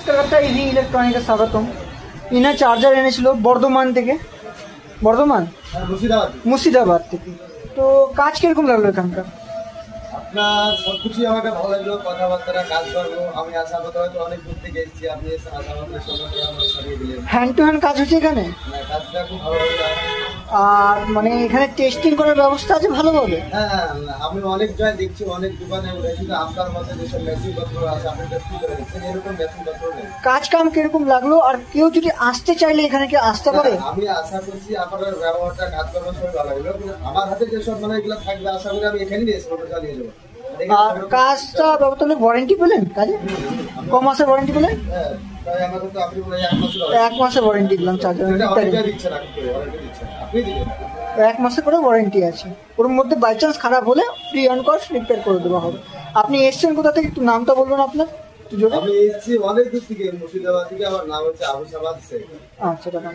Kolkata easy ইলেকট্রনিক্সে স্বাগতম। ইনা charger এনেছিল বর্ধমান থেকে, বর্ধমান মুর্শিদাবাদ থেকে। তো কাজ কিরকম লাগলো এখানকার? আপনার সবকিছুই আমাকে ভালো লাগলো, কথাবার্তা, কাজ করবো। আমি আশা করতে হয়তো অনেক দূর থেকে এসেছি, আপনি এসে আশাবাদের সঙ্গে আমার সারিয়ে দিলেন। হ্যান্ড টু হ্যান্ড কাজ হচ্ছে এখানে? কাজটা খুব ভালোভাবে। আর মানে এখানে টেস্টিং করার ব্যবস্থা আছে ভালোভাবে? হ্যাঁ, আমি অনেক জায়গায় দেখছি, অনেক দোকানে শুধু আপনার মধ্যে যেসব মেশিনপত্র আছে আপনি টেস্টিং করে দিচ্ছেন, এরকম মেশিনপত্র নেই। কাজ কাম কিরকম লাগলো? আর কেউ যদি আসতে চাইলে এখানে কি আসতে পারে? আমি আশা করছি আপনার ব্যবহারটা, কাজ করার সময় ভালো লাগলো। আমার হাতে যেসব মানে এগুলো থাকবে আশা করি আমি এখানেই এসে মোটর চালিয়ে যাবো। আর কাজটা ব্যবস্থা ওয়ারেন্টি পেলেন কাজে? ক মাসের ওয়ারেন্টি পেলেন? হ্যাঁ, তাই আমাকে তো আপনি 1 মাসের ওয়ারেন্টি দিলাম চার্জার। আপনি দিলেন 1 মাসের করে ওয়ারেন্টি আছে। ওর মধ্যে বাই চান্স খারাপ হলে ফ্রি অন কস্ট রিপেয়ার করে দেওয়া হবে। আপনি এসছেন কোথা থেকে, একটু নামটা বলবেন আপনার? আমি এসেছি অনেক দূর থেকে, মুর্শিদাবাদ থেকে। আমার নাম হচ্ছে আবু সাবাদ শেখ। আচ্ছা দাদা।